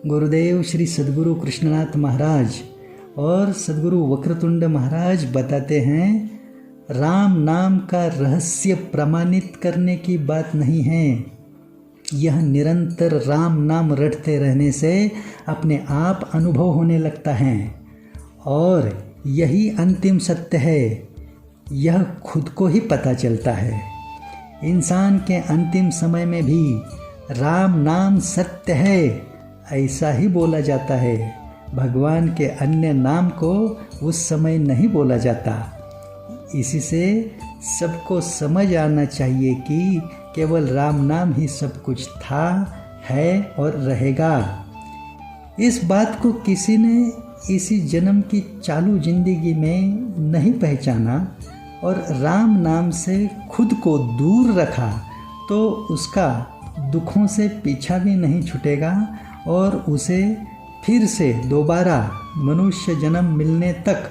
गुरुदेव श्री सद्गुरु कृष्णनाथ महाराज और सद्गुरु वक्रतुंड महाराज बताते हैं, राम नाम का रहस्य प्रमाणित करने की बात नहीं है। यह निरंतर राम नाम रटते रहने से अपने आप अनुभव होने लगता है और यही अंतिम सत्य है। यह खुद को ही पता चलता है। इंसान के अंतिम समय में भी राम नाम सत्य है ऐसा ही बोला जाता है। भगवान के अन्य नाम को उस समय नहीं बोला जाता। इसी से सबको समझ आना चाहिए कि केवल राम नाम ही सब कुछ था, है और रहेगा। इस बात को किसी ने इसी जन्म की चालू जिंदगी में नहीं पहचाना और राम नाम से खुद को दूर रखा तो उसका दुखों से पीछा भी नहीं छूटेगा और उसे फिर से दोबारा मनुष्य जन्म मिलने तक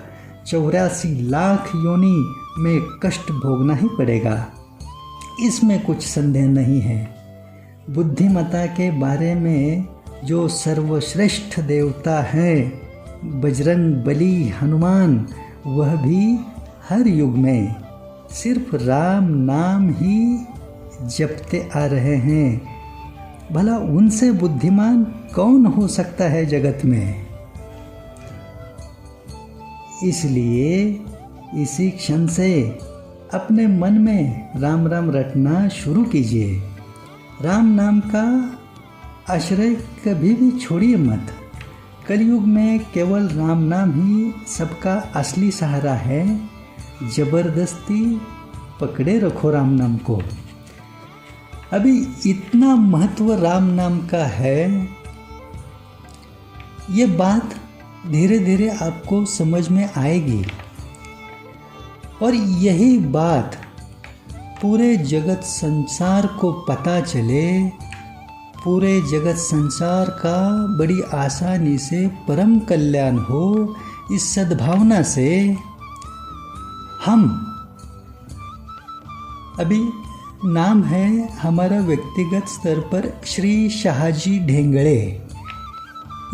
84 लाख योनि में कष्ट भोगना ही पड़ेगा। इसमें कुछ संदेह नहीं है। बुद्धिमता के बारे में जो सर्वश्रेष्ठ देवता हैं बजरंग बली हनुमान, वह भी हर युग में सिर्फ राम नाम ही जपते आ रहे हैं। भला उनसे बुद्धिमान कौन हो सकता है जगत में। इसलिए इसी क्षण से अपने मन में राम राम रटना शुरू कीजिए। राम नाम का आश्रय कभी भी छोड़िए मत। कलयुग में केवल राम नाम ही सबका असली सहारा है। जबरदस्ती पकड़े रखो राम नाम को। अभी इतना महत्व राम नाम का है, ये बात धीरे धीरे आपको समझ में आएगी और यही बात पूरे जगत संसार को पता चले, पूरे जगत संसार का बड़ी आसानी से परम कल्याण हो। इस सद्भावना से हम अभी नाम है हमारा व्यक्तिगत स्तर पर श्री शाहजी ढेंगड़े,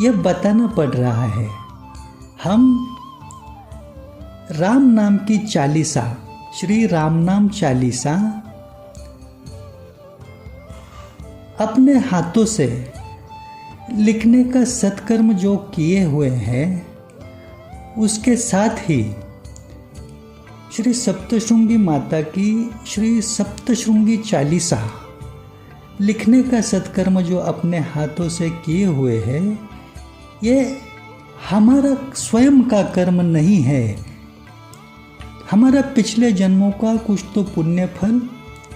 यह बताना पड़ रहा है। हम राम नाम की चालीसा, श्री राम नाम चालीसा अपने हाथों से लिखने का सत्कर्म जो किए हुए हैं, उसके साथ ही श्री सप्तशृंगी माता की श्री सप्तशृंगी चालीसा लिखने का सत्कर्म जो अपने हाथों से किए हुए हैं, ये हमारा स्वयं का कर्म नहीं है। हमारा पिछले जन्मों का कुछ तो पुण्य फल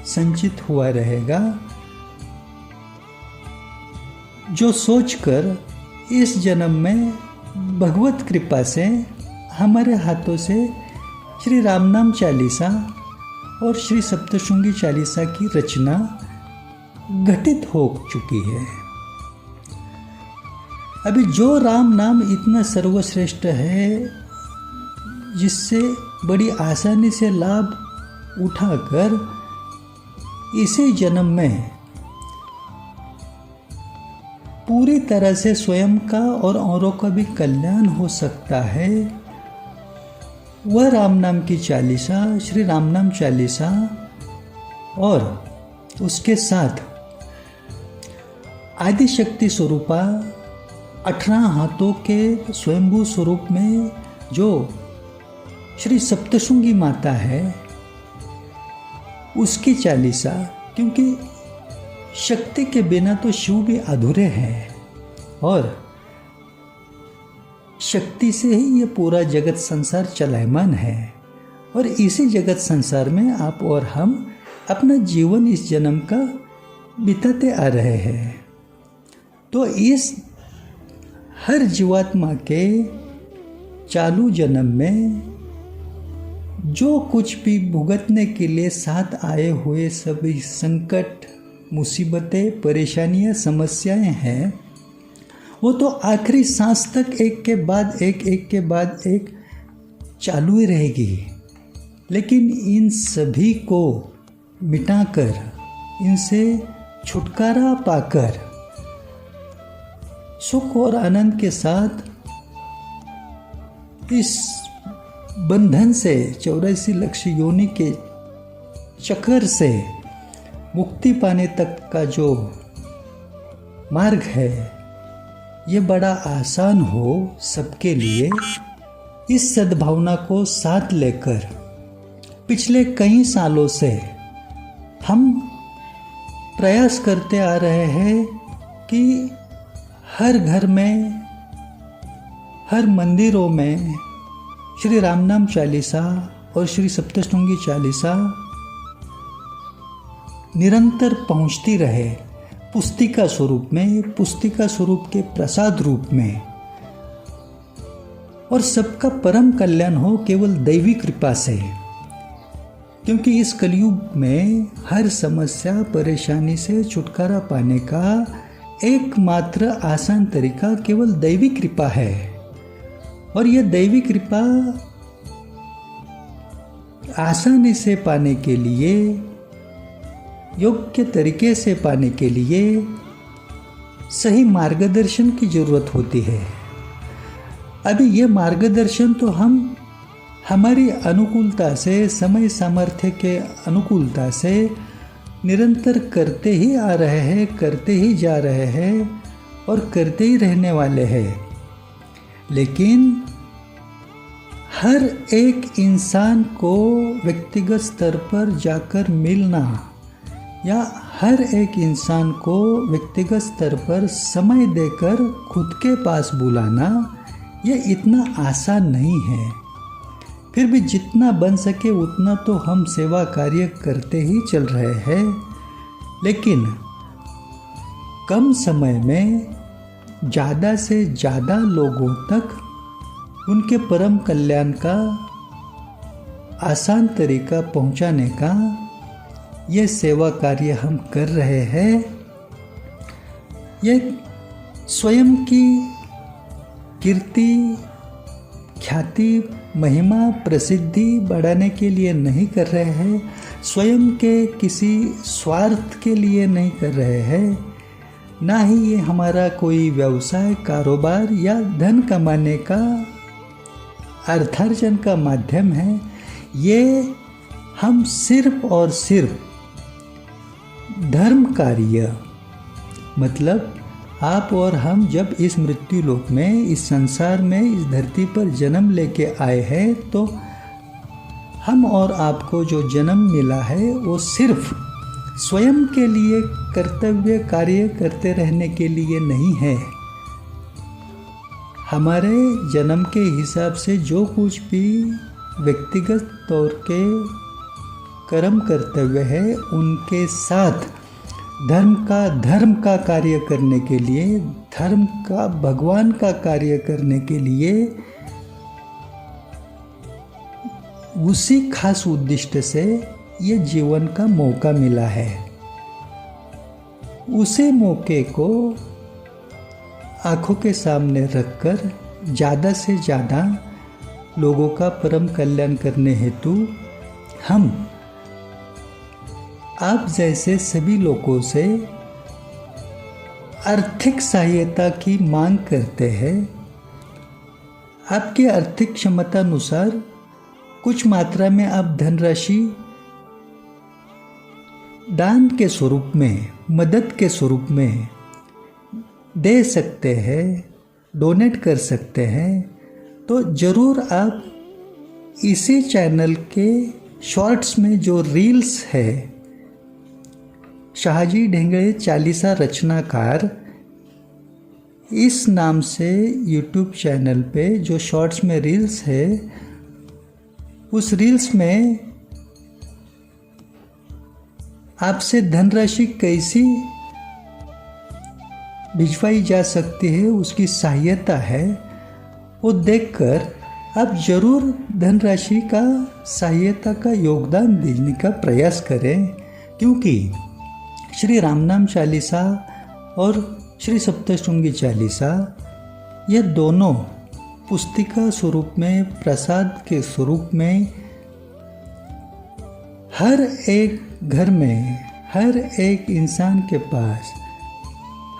संचित हुआ रहेगा, जो सोचकर इस जन्म में भगवत कृपा से हमारे हाथों से श्री राम नाम चालीसा और श्री सप्तशृंगी चालीसा की रचना घटित हो चुकी है। अभी जो राम नाम इतना सर्वश्रेष्ठ है, जिससे बड़ी आसानी से लाभ उठाकर इसी जन्म में पूरी तरह से स्वयं का और औरों का भी कल्याण हो सकता है, वह राम नाम की चालीसा, श्री राम नाम चालीसा और उसके साथ आदि शक्ति स्वरूपा 18 हाथों के स्वयंभू स्वरूप में जो श्री सप्तशृंगी माता है, उसकी चालीसा, क्योंकि शक्ति के बिना तो शिव भी अधूरे हैं और शक्ति से ही ये पूरा जगत संसार चलायमान है और इसी जगत संसार में आप और हम अपना जीवन इस जन्म का बिताते आ रहे हैं। तो इस हर जीवात्मा के चालू जन्म में जो कुछ भी भुगतने के लिए साथ आए हुए सभी संकट, मुसीबतें, परेशानियां, समस्याएं हैं, वो तो आखिरी सांस तक एक के बाद एक चालू ही रहेगी। लेकिन इन सभी को मिटाकर, इनसे छुटकारा पाकर सुख और आनंद के साथ इस बंधन से 84 लक्ष योनि के चक्कर से मुक्ति पाने तक का जो मार्ग है ये बड़ा आसान हो सबके लिए, इस सद्भावना को साथ लेकर पिछले कई सालों से हम प्रयास करते आ रहे हैं कि हर घर में, हर मंदिरों में श्री राम नाम चालीसा और श्री सप्तशृंगी चालीसा निरंतर पहुंचती रहे, पुस्तिका स्वरूप में, पुस्तिका स्वरूप के प्रसाद रूप में, और सबका परम कल्याण हो केवल दैवी कृपा से। क्योंकि इस कलयुग में हर समस्या परेशानी से छुटकारा पाने का एकमात्र आसान तरीका केवल दैवी कृपा है। और यह दैवी कृपा आसानी से पाने के लिए, योग्य तरीके से पाने के लिए सही मार्गदर्शन की जरूरत होती है। अभी यह मार्गदर्शन तो हम हमारी अनुकूलता से, समय सामर्थ्य के अनुकूलता से निरंतर करते ही आ रहे हैं, करते ही जा रहे हैं और करते ही रहने वाले हैं। लेकिन हर एक इंसान को व्यक्तिगत स्तर पर जाकर मिलना या हर एक इंसान को व्यक्तिगत स्तर पर समय देकर खुद के पास बुलाना यह इतना आसान नहीं है। फिर भी जितना बन सके उतना तो हम सेवा कार्य करते ही चल रहे हैं। लेकिन कम समय में ज़्यादा से ज़्यादा लोगों तक उनके परम कल्याण का आसान तरीका पहुंचाने का ये सेवा कार्य हम कर रहे हैं। ये स्वयं की कीर्ति, ख्याति, महिमा, प्रसिद्धि बढ़ाने के लिए नहीं कर रहे हैं, स्वयं के किसी स्वार्थ के लिए नहीं कर रहे हैं, ना ही ये हमारा कोई व्यवसाय, कारोबार या धन कमाने का, अर्थार्जन का माध्यम है। ये हम सिर्फ और सिर्फ धर्म कार्य, मतलब आप और हम जब इस मृत्यु लोक में, इस संसार में, इस धरती पर जन्म लेके आए हैं, तो हम और आपको जो जन्म मिला है वो सिर्फ स्वयं के लिए कर्तव्य कार्य करते रहने के लिए नहीं है। हमारे जन्म के हिसाब से जो कुछ भी व्यक्तिगत तौर के कर्म कर्तव्य है उनके साथ धर्म का कार्य करने के लिए, धर्म का, भगवान का कार्य करने के लिए, उसी खास उद्देश्य से ये जीवन का मौका मिला है। उसी मौके को आंखों के सामने रखकर ज़्यादा से ज़्यादा लोगों का परम कल्याण करने हेतु हम आप जैसे सभी लोगों से आर्थिक सहायता की मांग करते हैं। आपकी आर्थिक क्षमता अनुसार कुछ मात्रा में आप धनराशि दान के स्वरूप में, मदद के स्वरूप में दे सकते हैं, डोनेट कर सकते हैं। तो ज़रूर आप इसी चैनल के शॉर्ट्स में जो रील्स है, शाहजी ढेंगड़े चालीसा रचनाकार, इस नाम से यूट्यूब चैनल पे जो शॉर्ट्स में रील्स है, उस रील्स में आपसे धनराशि कैसी भिजवाई जा सकती है, उसकी सहायता है, वो देखकर आप जरूर धनराशि का, सहायता का योगदान देने का प्रयास करें। क्योंकि श्री राम नाम चालीसा और श्री सप्तशृंगी चालीसा ये दोनों पुस्तिका स्वरूप में, प्रसाद के स्वरूप में हर एक घर में, हर एक इंसान के पास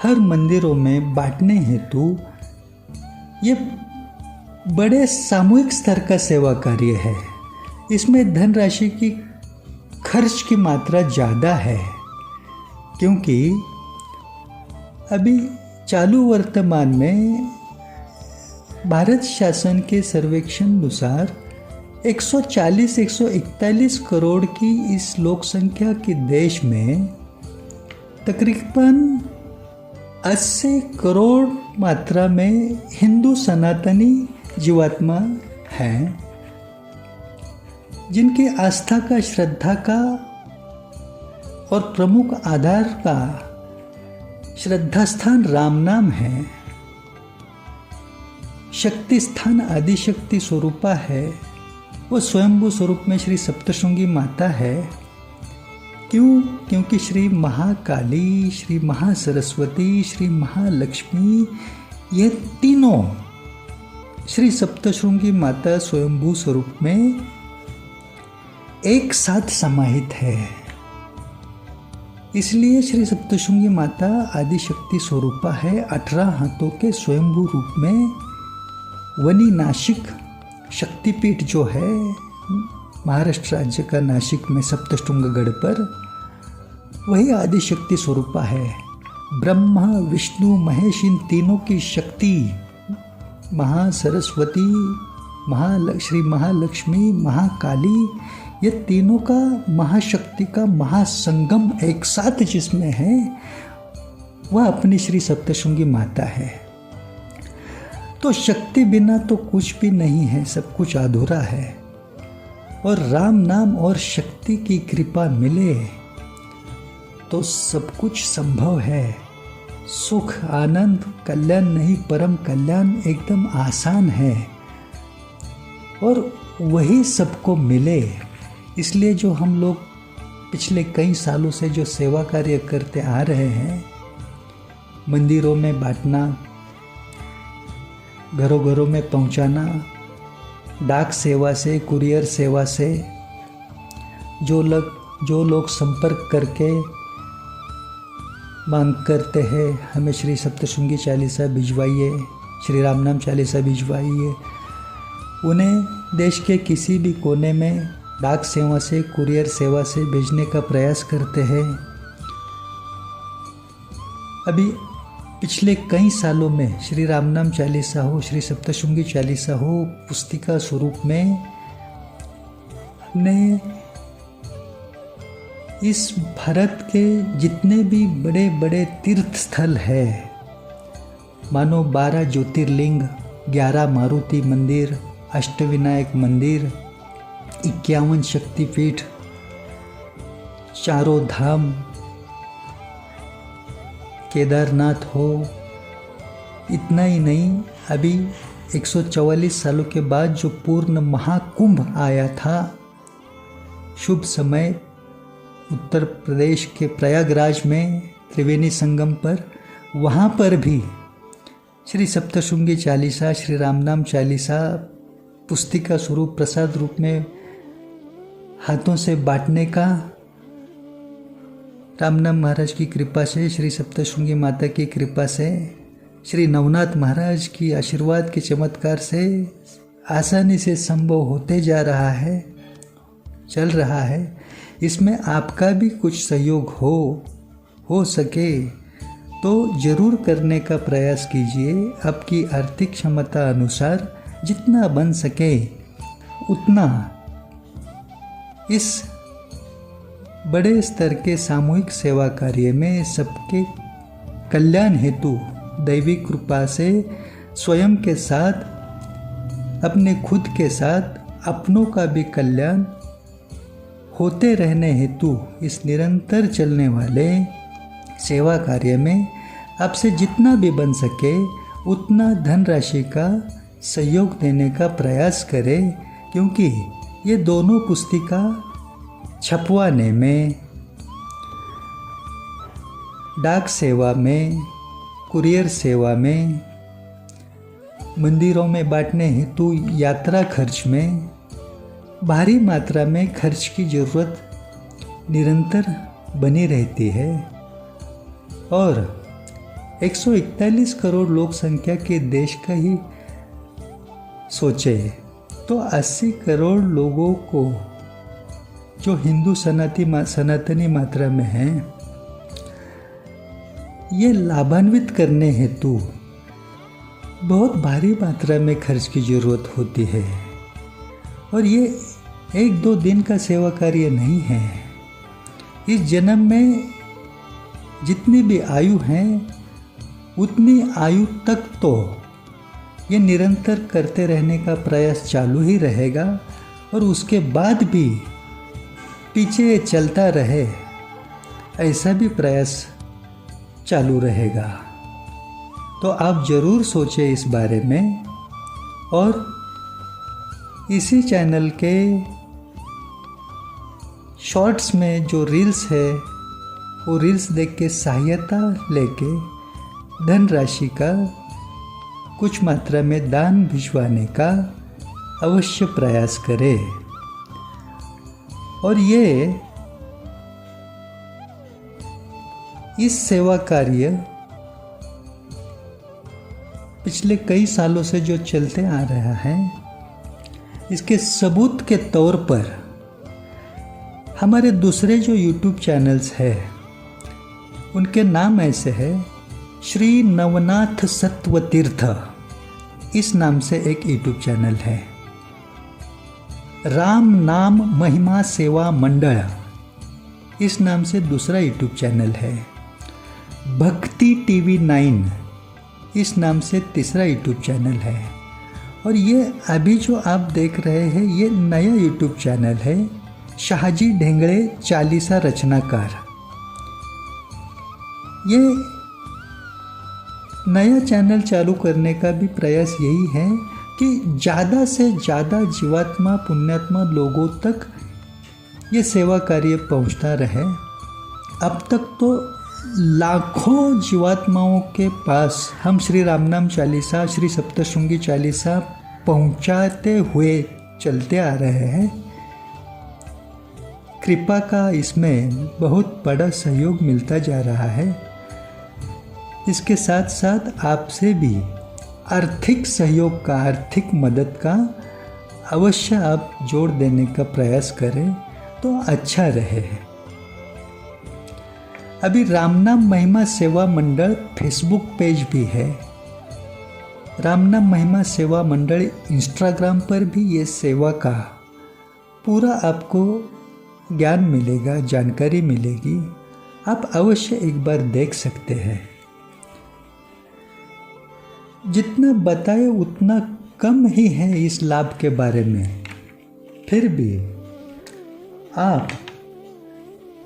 हर मंदिरों में बांटने हेतु ये बड़े सामूहिक स्तर का सेवा कार्य है। इसमें धनराशि की खर्च की मात्रा ज़्यादा है, क्योंकि अभी चालू वर्तमान में भारत शासन के सर्वेक्षण अनुसार 140-141 करोड़ की इस लोक संख्या के देश में तकरीबन 80 करोड़ मात्रा में हिंदू सनातनी जीवात्मा हैं, जिनकी आस्था का, श्रद्धा का और प्रमुख आधार का श्रद्धा स्थान राम नाम है, शक्ति स्थान आदिशक्ति स्वरूपा है, वो स्वयंभू स्वरूप में श्री सप्तशृंगी माता है। क्यों? क्योंकि श्री महाकाली, श्री महासरस्वती, श्री महालक्ष्मी, ये तीनों श्री सप्तशृंगी माता स्वयंभू स्वरूप में एक साथ समाहित है। इसलिए श्री सप्तशृंगी माता आदिशक्ति स्वरूपा है। 18 हाथों के स्वयंभू रूप में वनी नासिक शक्तिपीठ जो है महाराष्ट्र राज्य का नासिक में सप्तशृंगगढ़ पर, वही आदिशक्ति स्वरूपा है। ब्रह्मा, विष्णु, महेश, इन तीनों की शक्ति, महासरस्वती, श्री महालक्ष्मी, महाकाली, ये तीनों का महाशक्ति का महासंगम एक साथ जिसमें है, वह अपनी श्री सप्तशृंगी माता है। तो शक्ति बिना तो कुछ भी नहीं है, सब कुछ अधूरा है। और राम नाम और शक्ति की कृपा मिले तो सब कुछ संभव है। सुख, आनंद, कल्याण नहीं परम कल्याण एकदम आसान है, और वही सबको मिले। इसलिए जो हम लोग पिछले कई सालों से जो सेवा कार्य करते आ रहे हैं, मंदिरों में बांटना, घरों घरों में पहुंचाना, डाक सेवा से, कुरियर सेवा से, जो लोग संपर्क करके मांग करते हैं हमें श्री सप्तशृंगी चालीसा भिजवाइए, श्री राम नाम चालीसा भिजवाइए, उन्हें देश के किसी भी कोने में डाक सेवा से, कुरियर सेवा से भेजने का प्रयास करते हैं। अभी पिछले कई सालों में श्री राम नाम चालीसा हो, श्री सप्तशृंगी चालीसा हो, पुस्तिका स्वरूप में हमने इस भारत के जितने भी बड़े बड़े तीर्थ स्थल है, मानो 12 ज्योतिर्लिंग, 11 मारुति मंदिर, अष्टविनायक मंदिर, 51 शक्तिपीठ, चारों धाम, केदारनाथ हो, इतना ही नहीं, अभी 144 सालों के बाद जो पूर्ण महाकुंभ आया था, शुभ समय उत्तर प्रदेश के प्रयागराज में त्रिवेणी संगम पर, वहाँ पर भी श्री सप्तशृंगी चालीसा, श्री रामनाम चालीसा पुस्तिका स्वरूप प्रसाद रूप में हाथों से बांटने का रामनाम महाराज की कृपा से, श्री सप्तशृंगी माता की कृपा से, श्री नवनाथ महाराज की आशीर्वाद के चमत्कार से आसानी से संभव होते जा रहा है, चल रहा है। इसमें आपका भी कुछ सहयोग हो सके तो ज़रूर करने का प्रयास कीजिए। आपकी आर्थिक क्षमता अनुसार जितना बन सके उतना इस बड़े स्तर के सामूहिक सेवा कार्य में सबके कल्याण हेतु दैवी कृपा से स्वयं के साथ, अपने खुद के साथ अपनों का भी कल्याण होते रहने हेतु इस निरंतर चलने वाले सेवा कार्य में आपसे जितना भी बन सके उतना धनराशि का सहयोग देने का प्रयास करें, क्योंकि ये दोनों पुस्तिका छपवाने में, डाक सेवा में, कुरियर सेवा में, मंदिरों में बांटने हेतु यात्रा खर्च में भारी मात्रा में खर्च की ज़रूरत निरंतर बनी रहती है। और 141 करोड़ लोक संख्या के देश का ही सोचे तो 80 करोड़ लोगों को जो हिंदू सनातनी मात्रा में हैं, ये लाभान्वित करने हेतु बहुत भारी मात्रा में खर्च की ज़रूरत होती है। और ये 1-2 दिन का सेवा कार्य नहीं है। इस जन्म में जितनी भी आयु है उतनी आयु तक तो ये निरंतर करते रहने का प्रयास चालू ही रहेगा और उसके बाद भी पीछे चलता रहे ऐसा भी प्रयास चालू रहेगा। तो आप ज़रूर सोचें इस बारे में और इसी चैनल के शॉर्ट्स में जो रील्स है वो रील्स देख के सहायता लेके धनराशि का कुछ मात्रा में दान भिजवाने का अवश्य प्रयास करें। और ये इस सेवा कार्य पिछले कई सालों से जो चलते आ रहा है, इसके सबूत के तौर पर हमारे दूसरे जो YouTube चैनल्स है उनके नाम ऐसे है, श्री नवनाथ सत्वतीर्थ इस नाम से एक YouTube चैनल है, राम नाम महिमा सेवा मंडल इस नाम से दूसरा YouTube चैनल है, भक्ति टीवी 9 इस नाम से तीसरा YouTube चैनल है। और ये अभी जो आप देख रहे हैं ये नया YouTube चैनल है, शाहजी ढेंगड़े चालीसा रचनाकार। ये नया चैनल चालू करने का भी प्रयास यही है कि ज़्यादा से ज़्यादा जीवात्मा पुण्यात्मा लोगों तक ये सेवा कार्य पहुंचता रहे। अब तक तो लाखों जीवात्माओं के पास हम श्री रामनाम चालीसा, श्री सप्तशृंगी चालीसा पहुंचाते हुए चलते आ रहे हैं। कृपा का इसमें बहुत बड़ा सहयोग मिलता जा रहा है। इसके साथ साथ आपसे भी आर्थिक सहयोग का, आर्थिक मदद का अवश्य आप जोड़ देने का प्रयास करें तो अच्छा रहे। अभी रामनाम महिमा सेवा मंडल फेसबुक पेज भी है, रामनाम महिमा सेवा मंडल इंस्टाग्राम पर भी ये सेवा का पूरा आपको ज्ञान मिलेगा, जानकारी मिलेगी। आप अवश्य एक बार देख सकते हैं। जितना बताए उतना कम ही है इस लाभ के बारे में, फिर भी आप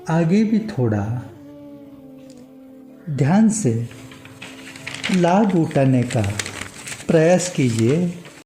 आगे भी थोड़ा ध्यान से लाभ उठाने का प्रयास कीजिए।